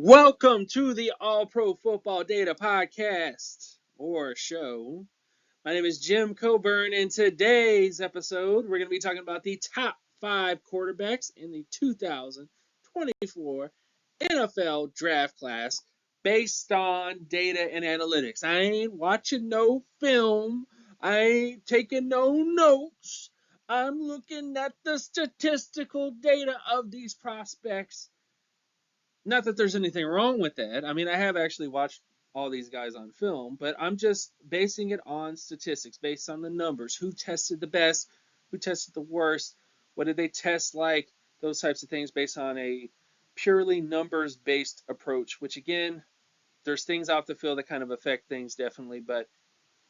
Welcome to the All Pro Football Data Podcast or show. My name is Jim Coburn. In today's episode, we're going to be talking about the top 5 quarterbacks in the 2024 NFL draft class based on data and analytics. I ain't watching no film. I ain't taking no notes. I'm looking at the statistical data of these prospects. Not that there's anything wrong with that. I mean, I have actually watched all these guys on film, but I'm just basing it on statistics, based on the numbers. Who tested the best? Who tested the worst? What did they test like? Those types of things based on a purely numbers-based approach, which again, there's things off the field that kind of affect things definitely, but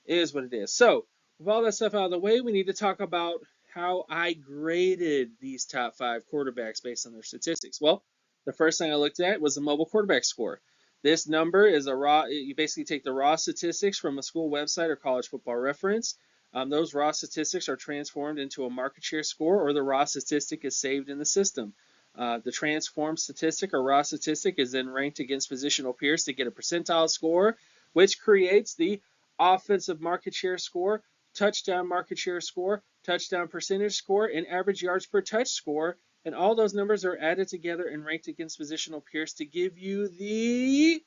it is what it is. So, with all that stuff out of the way, we need to talk about how I graded these top 5 quarterbacks based on their statistics. Well, the first thing I looked at was the mobile quarterback score. This number is you basically take the raw statistics from a school website or college football reference. Those raw statistics are transformed into a market share score, or the raw statistic is saved in the system. The transformed statistic or raw statistic is then ranked against positional peers to get a percentile score, which creates the offensive market share score, touchdown market share score, touchdown percentage score, and average yards per touch score. And all those numbers are added together and ranked against positional peers to give you the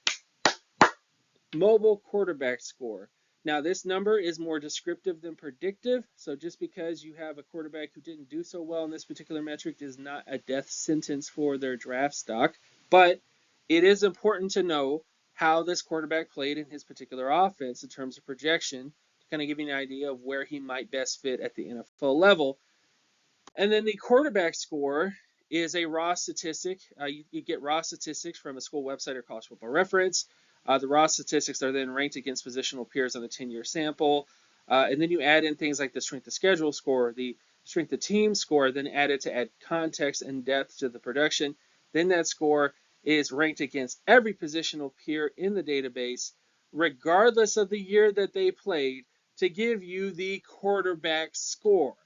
mobile quarterback score. Now, this number is more descriptive than predictive. So just because you have a quarterback who didn't do so well in this particular metric is not a death sentence for their draft stock. But it is important to know how this quarterback played in his particular offense in terms of projection to kind of give you an idea of where he might best fit at the NFL level. And then the quarterback score is a raw statistic. You get raw statistics from a school website or college football reference. The raw statistics are then ranked against positional peers on a 10-year sample. And then you add in things like the strength of schedule score, the strength of team score, then added to add context and depth to the production. Then that score is ranked against every positional peer in the database, regardless of the year that they played, to give you the quarterback score.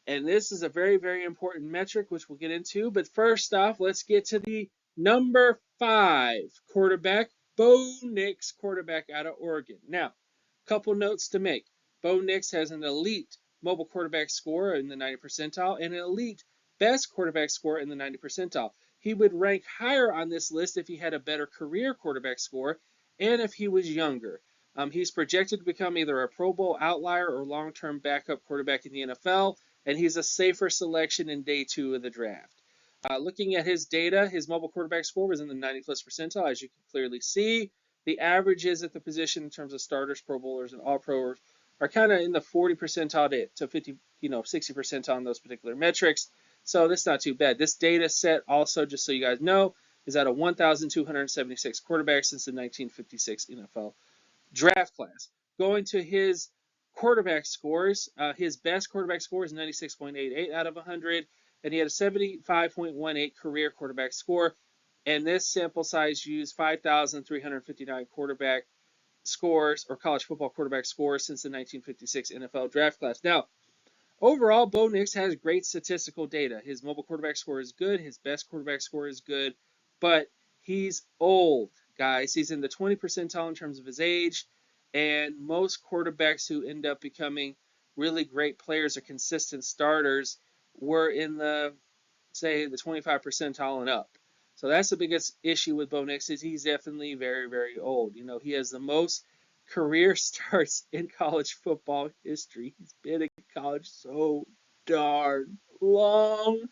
And this is a very, very important metric, which we'll get into. But first off, let's get to the number 5 quarterback, Bo Nix, quarterback out of Oregon. Now, a couple notes to make. Bo Nix has an elite mobile quarterback score in the 90 percentile and an elite best quarterback score in the 90 percentile. He would rank higher on this list if he had a better career quarterback score and if he was younger. He's projected to become either a Pro Bowl outlier or long-term backup quarterback in the NFL, and he's a safer selection in day 2 of the draft. Looking at his data, his mobile quarterback score was in the 90-plus percentile, as you can clearly see. The averages at the position in terms of starters, Pro Bowlers, and All-Pros are kind of in the 40 percentile to 50, 60 percentile on those particular metrics. So that's not too bad. This data set also, just so you guys know, is at a 1,276 quarterbacks since the 1956 NFL draft class. Going to his quarterback scores, his best quarterback score is 96.88 out of 100, and he had a 75.18 career quarterback score. And this sample size used 5,359 quarterback scores or college football quarterback scores since the 1956 NFL draft class. Now, overall, Bo Nix has great statistical data. His mobile quarterback score is good. His best quarterback score is good, but he's old, guys. He's in the 20 percentile in terms of his age, and most quarterbacks who end up becoming really great players or consistent starters were in the 25 percentile and up. So that's the biggest issue with Bo Nix is he's definitely very, very old. He has the most career starts in college football history. He's been in college so darn long.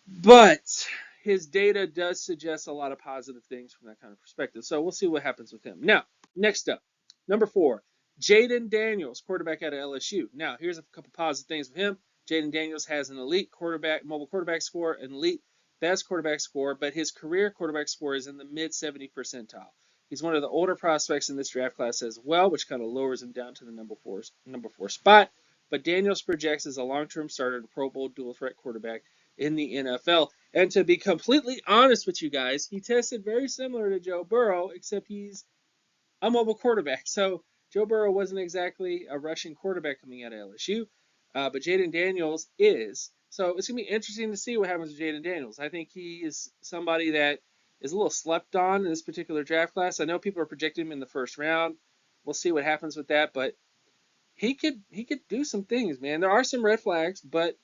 But his data does suggest a lot of positive things from that kind of perspective. So we'll see what happens with him. Now, next up, number 4, Jaden Daniels, quarterback out of LSU. Now, here's a couple positive things with him. Jaden Daniels has an elite mobile quarterback score, an elite best quarterback score, but his career quarterback score is in the mid 70 percentile. He's one of the older prospects in this draft class as well, which kind of lowers him down to the number four spot. But Daniels projects as a long-term starter to Pro Bowl dual threat quarterback in the NFL. And to be completely honest with you guys, he tested very similar to Joe Burrow, except he's a mobile quarterback. So Joe Burrow wasn't exactly a rushing quarterback coming out of LSU, but Jaden Daniels is. So it's going to be interesting to see what happens with Jaden Daniels. I think he is somebody that is a little slept on in this particular draft class. I know people are projecting him in the first round. We'll see what happens with that, but he could do some things, man. There are some red flags, but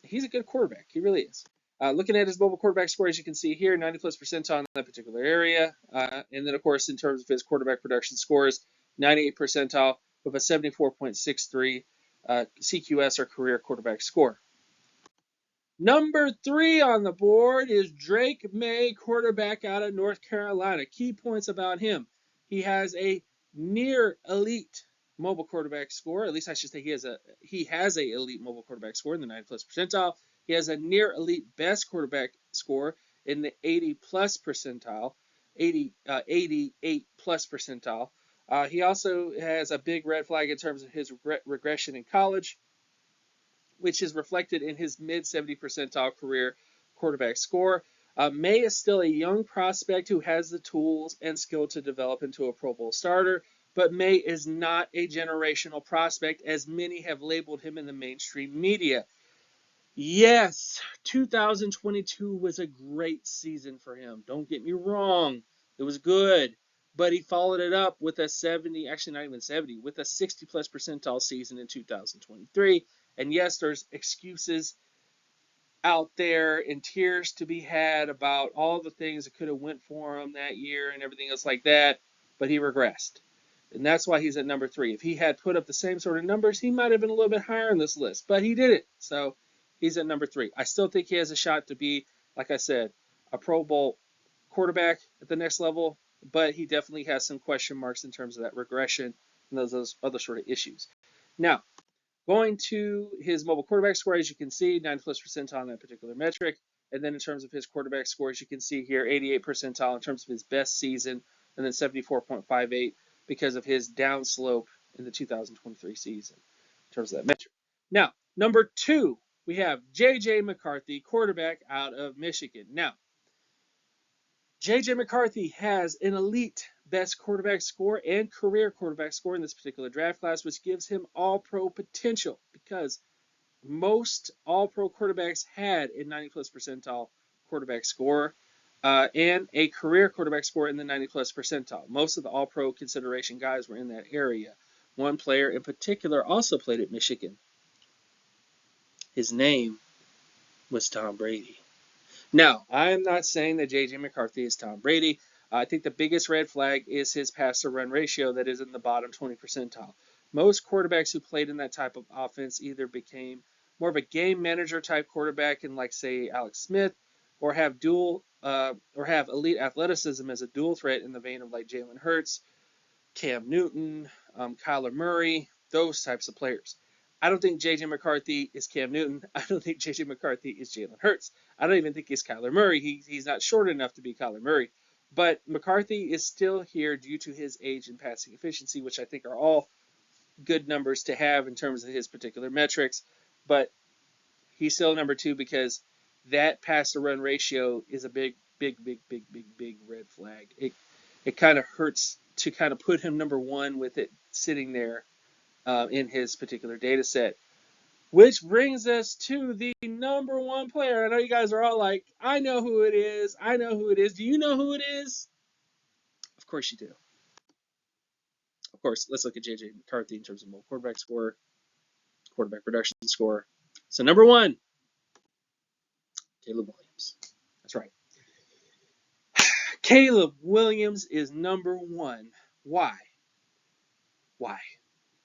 he's a good quarterback. He really is. Looking at his mobile quarterback score, as you can see here, 90 plus percentile in that particular area. And then, of course, in terms of his quarterback production scores, 98 percentile with a 74.63 CQS or career quarterback score. Number 3 on the board is Drake May, quarterback out of North Carolina. Key points about him. He has a near elite mobile quarterback score. At least I should say he has a elite mobile quarterback score in the 90 plus percentile. He has a near elite best quarterback score in the 80 plus percentile, 88 plus percentile. He also has a big red flag in terms of his regression in college, which is reflected in his mid 70 percentile career quarterback score. May is still a young prospect who has the tools and skill to develop into a Pro Bowl starter, but May is not a generational prospect, as many have labeled him in the mainstream media. Yes, 2022 was a great season for him. Don't get me wrong. It was good. But he followed it up with a 70, actually not even 70, with a 60 plus percentile season in 2023. And yes, there's excuses out there and tears to be had about all the things that could have went for him that year and everything else like that, but he regressed. And that's why he's at number 3. If he had put up the same sort of numbers, he might have been a little bit higher on this list, but he didn't. So he's at number 3. I still think he has a shot to be, like I said, a Pro Bowl quarterback at the next level, but he definitely has some question marks in terms of that regression and those other sort of issues. Now, going to his mobile quarterback score, as you can see, 90 plus percentile on that particular metric. And then in terms of his quarterback score, as you can see here, 88 percentile in terms of his best season, and then 74.58 because of his downslope in the 2023 season in terms of that metric. Now, number 2, we have J.J. McCarthy, quarterback out of Michigan. Now, J.J. McCarthy has an elite best quarterback score and career quarterback score in this particular draft class, which gives him all-pro potential because most all-pro quarterbacks had a 90 plus percentile quarterback score and a career quarterback score in the 90 plus percentile. Most of the all-pro consideration guys were in that area. One player in particular also played at Michigan. His name was Tom Brady. Now, I'm not saying that J.J. McCarthy is Tom Brady. I think the biggest red flag is his pass-to-run ratio that is in the bottom 20 percentile. Most quarterbacks who played in that type of offense either became more of a game manager type quarterback in, like, say, Alex Smith, or have elite athleticism as a dual threat in the vein of like Jalen Hurts, Cam Newton, Kyler Murray, those types of players. I don't think J.J. McCarthy is Cam Newton. I don't think J.J. McCarthy is Jalen Hurts. I don't even think he's Kyler Murray. He's not short enough to be Kyler Murray. But McCarthy is still here due to his age and passing efficiency, which I think are all good numbers to have in terms of his particular metrics. But he's still number 2 because that pass-to-run ratio is a big red flag. It kind of hurts to kind of put him number 1 with it sitting there in his particular data set. Which brings us to the number 1 player. I know you guys are all like, I know who it is. I know who it is. Do you know who it is? Of course you do. Of course, let's look at J.J. McCarthy in terms of mobile quarterback score, quarterback production score. So number 1, Caleb Williams. That's right. Caleb Williams is number 1. Why?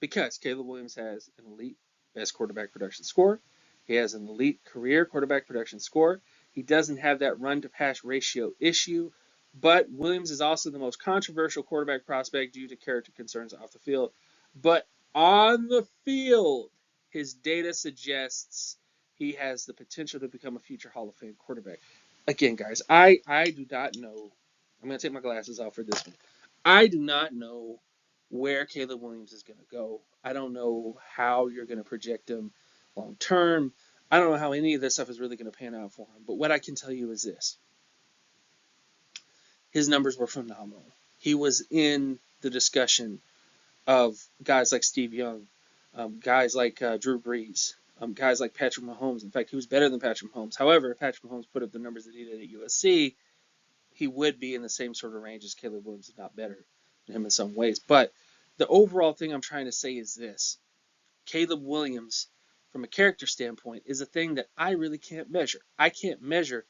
Because Caleb Williams has an elite best quarterback production score. He has an elite career quarterback production score. He doesn't have that run-to-pass ratio issue, but Williams is also the most controversial quarterback prospect due to character concerns off the field. But on the field, his data suggests he has the potential to become a future Hall of Fame quarterback. Again, guys, I do not know. I'm going to take my glasses off for this one. I do not know where Caleb Williams is going to go. I don't know how you're going to project him long term. I don't know how any of this stuff is really going to pan out for him. But what I can tell you is this. His numbers were phenomenal. He was in the discussion of guys like Steve Young, guys like Drew Brees, guys like Patrick Mahomes. In fact, he was better than Patrick Mahomes. However, if Patrick Mahomes put up the numbers that he did at USC, he would be in the same sort of range as Caleb Williams, if not better than him in some ways. But the overall thing I'm trying to say is this. Caleb Williams, from a character standpoint, is a thing that I really can't measure. I can't measure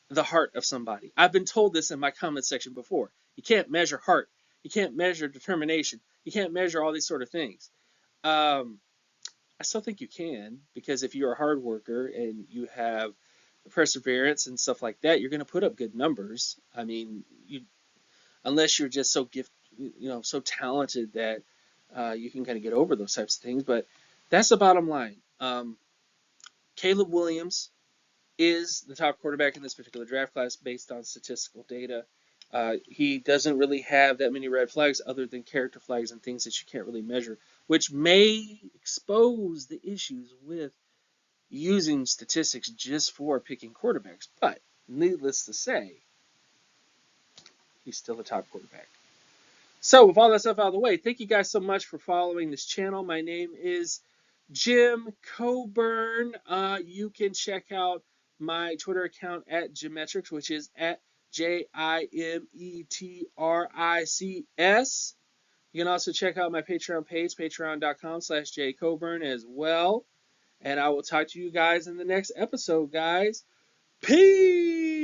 the heart of somebody. I've been told this in my comment section before. You can't measure heart. You can't measure determination. You can't measure all these sort of things. I still think you can, because if you're a hard worker and you have perseverance and stuff like that, you're going to put up good numbers. I mean, unless you're just so so talented that you can kind of get over those types of things. But that's the bottom line. Caleb Williams is the top quarterback in this particular draft class based on statistical data. He doesn't really have that many red flags other than character flags and things that you can't really measure, which may expose the issues with using statistics just for picking quarterbacks. But needless to say, he's still the top quarterback. So with all that stuff out of the way, thank you guys so much for following this channel. My name is Jim Coburn. You can check out my Twitter account at Gymmetrics, which is at JIMETRICS. You can also check out my Patreon page, patreon.com/jcoburn as well. And I will talk to you guys in the next episode, guys. Peace!